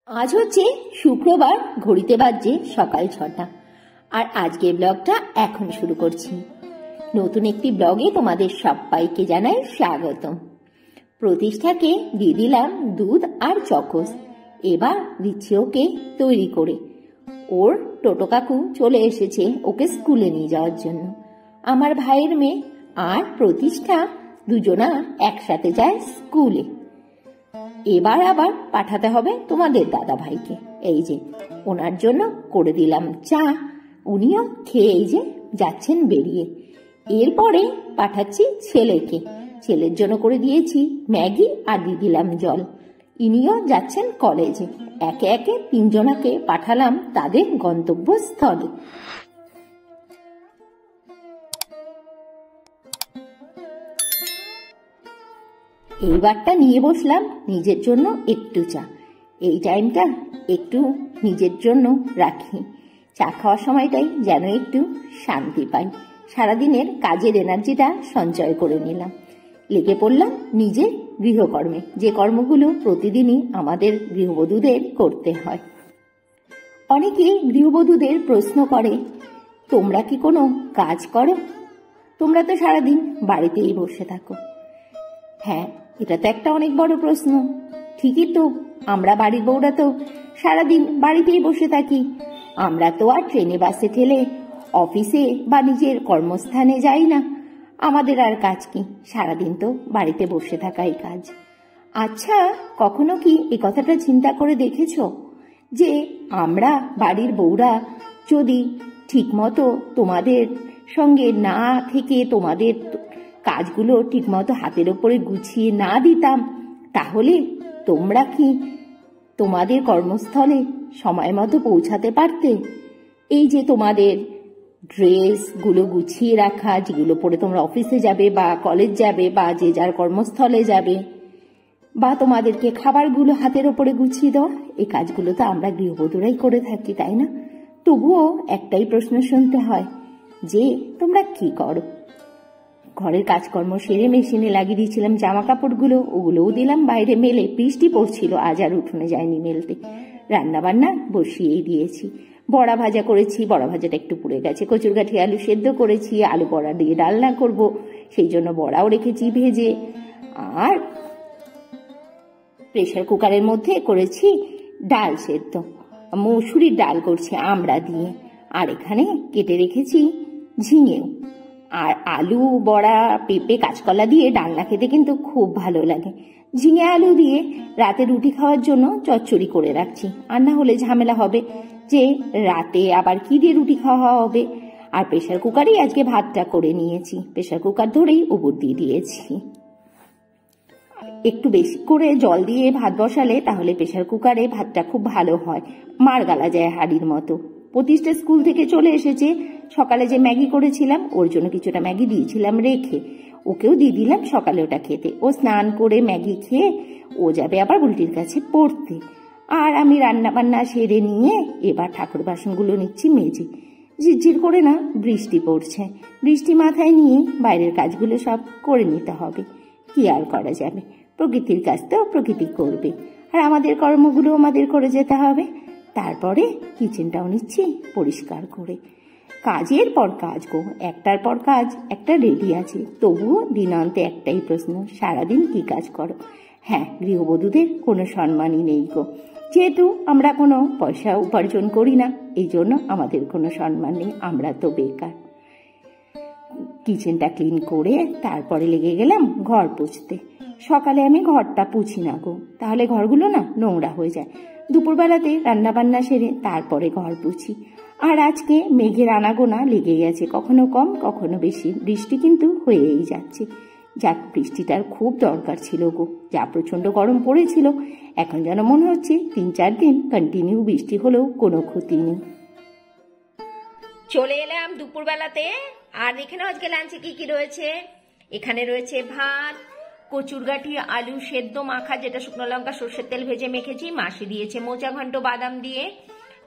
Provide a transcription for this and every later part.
আজ হচ্ছে শুক্রবার, ঘড়িতে বাজছে সকাল 6টা। আর আজকের ব্লগটা এখন শুরু করছি। নতুন একটি ব্লগে তোমাদের সবাইকে জানাই স্বাগতম। প্রতিষ্ঠাকে দিয়ে দিলাম দুধ আর চকোস। এবার দিচ্ছি ওকে তৈরি করে। ওর টোটো কাকু চলে এসেছে ওকে স্কুলে নিয়ে যাওয়ার জন্য। আমার ভাইয়ের মেয়ে আর প্রতিষ্ঠা দুজনা একসাথে যায় স্কুলে। এবার আবার পাঠাতে হবে তোমাদের দাদা ভাইকে। এই যে ওনার জন্য করে দিলাম চা, উনিও খেয়ে এই যে যাচ্ছেন বেরিয়ে। এরপরে পাঠাচ্ছি ছেলেকে, ছেলের জন্য করে দিয়েছি ম্যাগি আর দিয়ে দিলাম জল। ইনিও যাচ্ছেন কলেজে। একে একে তিনজনাকে পাঠালাম তাদের গন্তব্যস্থলে। এইবারটা নিয়ে বসলাম নিজের জন্য একটু চা। এই টাইমটা একটু নিজের জন্য রাখি। চা খাওয়ার সময়টাই যেন একটু শান্তি পাই। সারাদিনের কাজের এনার্জিটা সঞ্চয় করে নিলাম। লেগে পড়লাম নিজের গৃহকর্মে, যে কর্মগুলো প্রতিদিনই আমাদের গৃহবধূদের করতে হয়। অনেকে গৃহবধূদের প্রশ্ন করে, তোমরা কি কোনো কাজ করো? তোমরা তো সারাদিন বাড়িতেই বসে থাকো। হ্যাঁ, এটা তো একটা অনেক বড় প্রশ্ন। ঠিকই তো, আমরা বাড়ির বউরা তো সারাদিন বাড়িতেই বসে থাকি। আমরা তো আর ট্রেনে বাসে ঠেলে অফিসে বা নিজের কর্মস্থানে যাই না। আমাদের আর কাজ কি? সারাদিন তো বাড়িতে বসে থাকাই কাজ। আচ্ছা, কখনো কি এই কথাটা চিন্তা করে দেখেছো যে আমরা বাড়ির বউরা যদি ঠিকমতো তোমাদের সঙ্গে না থেকে তোমাদের কাজগুলো ঠিকমতো হাতের ওপরে গুছিয়ে না দিতাম, তাহলে তোমরা কি তোমাদের কর্মস্থলে সময় মতো পৌঁছাতে পারতে? এই যে তোমাদের ড্রেসগুলো গুছিয়ে রাখা, যেগুলো পরে তোমরা অফিসে যাবে বা কলেজ যাবে বা যে যার কর্মস্থলে যাবে, বা তোমাদেরকে খাবারগুলো হাতের ওপরে গুছিয়ে দেওয়া, এই কাজগুলো তো আমরা গৃহবধূরাই করে থাকি, তাই না? তবুও একটাই প্রশ্ন শুনতে হয় যে তোমরা কি করো? ঘরের কাজকর্ম সেরে মেশিনে লাগিয়ে দিয়েছিলাম জামা কাপড়গুলো, ওগুলোও দিলাম বাইরে মেলে। বৃষ্টি পড়ছিল, আজ আর উঠোনে যায়নি মেলতে। রান্না বান্না বসিয়েই দিয়েছি। বড়া ভাজা করেছি, বড়া ভাজাটা একটু পুড়ে গেছে। কচুরগাঠি আলু সেদ্ধ করেছি, আলু বড়া দিয়ে ডালনা করব, সেই জন্য বড়াও রেখেছি ভেজে। আর প্রেসার কুকারের মধ্যে করেছি ডাল সেদ্ধ, মসুরির ডাল করছি আমড়া দিয়ে। আর এখানে কেটে রেখেছি ঝিঙেও। আর আলু বড়া, পেঁপে, কাঁচকলা দিয়ে ডালনা খেতে কিন্তু খুব ভালো লাগে। ঝিঙে আলু দিয়ে রাতে রুটি খাওয়ার জন্য চচ্চড়ি করে রাখছি। আর না হলে ঝামেলা হবে যে রাতে আবার কি দিয়ে রুটি খাওয়া হবে। আর প্রেসার কুকারেই আজকে ভাতটা করে নিয়েছি। প্রেসার কুকার ধরেই উপর দিয়ে দিয়েছি। একটু বেশি করে জল দিয়ে ভাত বসালে তাহলে প্রেসার কুকারে ভাতটা খুব ভালো হয়, মার গালা যায় হাড়ির মতো। প্রতিষ্ঠা স্কুল থেকে চলে এসেছে। সকালে যে ম্যাগি করেছিলাম ওর জন্য কিছুটা ম্যাগি দিয়েছিলাম রেখে, ওকেও দিয়ে দিলাম সকালে ওটা খেতে। ও স্নান করে ম্যাগি খেয়ে ও যাবে আবার বুলটির কাছে পড়তে। আর আমি রান্না বান্না সেরে নিয়ে এবার ঠাকুর বাসনগুলো নিচ্ছি মেজে। ঝিরঝির করে না বৃষ্টি পড়ছে, বৃষ্টি মাথায় নিয়ে বাইরের কাজগুলো সব করে নিতে হবে। কি আর করা যাবে, প্রকৃতির কাজ তো প্রকৃতি করবে, আর আমাদের কর্মগুলো আমাদের করে যেতে হবে। তারপরে কিচেনটাও নিচ্ছি পরিষ্কার করে। কাজের পর কাজ গো, একটার পর কাজ একটা রেডি আছে। তবুও দিনান্তে একটাই প্রশ্ন, সারাদিন কি কাজ করো? হ্যাঁ, গৃহবধূদের কোনো সম্মানই নেই গো। যেহেতু আমরা কোনো পয়সা উপার্জন করি না, এই জন্য আমাদের কোনো সম্মান নেই, আমরা তো বেকার। কিচেনটা ক্লিন করে তারপরে লেগে গেলাম ঘর পুছতে। সকালে আমি ঘরটা পুছি না গো, তাহলে ঘরগুলো না নোংরা হয়ে যায়। দুপুরবেলাতে রান্না বান্না সেরে তারপরে ঘর পুছি। আর আজকে মেঘের আনাগোনা লেগে গেছে, কখনো কম কখনো বেশি। বৃষ্টি কিন্তু হয়েই যাচ্ছে। যাক, বৃষ্টিটার খুব দরকার ছিল গো। যা প্রচন্ড গরম পড়েছিল, এখন যেন মনে হচ্ছে 3-4 দিন কন্টিনিউ বৃষ্টি হলেও কোনো ক্ষতি নেই। চলে এলাম দুপুরবেলাতে। আর দেখে নাও আজকে লাঞ্চে কি কি রয়েছে। এখানে রয়েছে ভাত, কচুরগাঠি আলু সেদ্ধ মাখা, যেটা শুকনো লঙ্কা সর্ষের তেল ভেজে মেখেছি, মাসি দিয়েছে মোচা ঘন্ট বাদাম দিয়ে।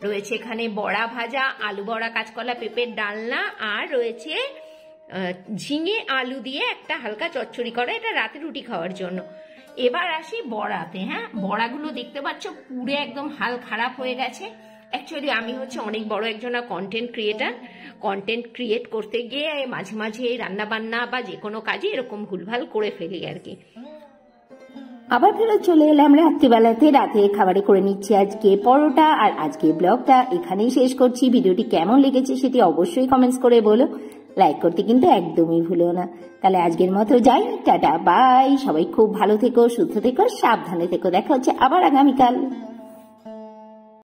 রয়েছে এখানে বড়া ভাজা, আলু বড়া, কাঁচকলা, পেঁপের ডালনা। আর রয়েছে ঝিঙে আলু দিয়ে একটা হালকা চচ্চড়ি করা, এটা রাতে রুটি খাওয়ার জন্য। এবার আসি বড়াতে। হ্যাঁ, বড়াগুলো দেখতে পাচ্ছ পুরো একদম হাল খারাপ হয়ে গেছে। অ্যাকচুয়ালি আমি হচ্ছে অনেক বড় একজনা কন্টেন্ট ক্রিয়েটার। কন্টেন্ট ক্রিয়েট করতে গিয়ে মাঝে মাঝে রান্না বান্না বা যে কোনো কাজে এরকম ভুলভাল করে ফেলি আর কি। আবার ফেরত চলে এলাম রাত্রিবেলাতে। রাতে খাবারে করে নিচ্ছি আজকে পরোটা। আর আজকে ব্লগটা এখানেই শেষ করছি। ভিডিওটি কেমন লেগেছে সেটি অবশ্যই কমেন্টস করে বলো। লাইক করতে কিন্তু একদমই ভুলো না। তাহলে আজকের মতো যাই, টাটা বাই। সবাই খুব ভালো থেকো, সুস্থ থেকো, সাবধানে থেকো। দেখা হচ্ছে আবার আগামীকাল।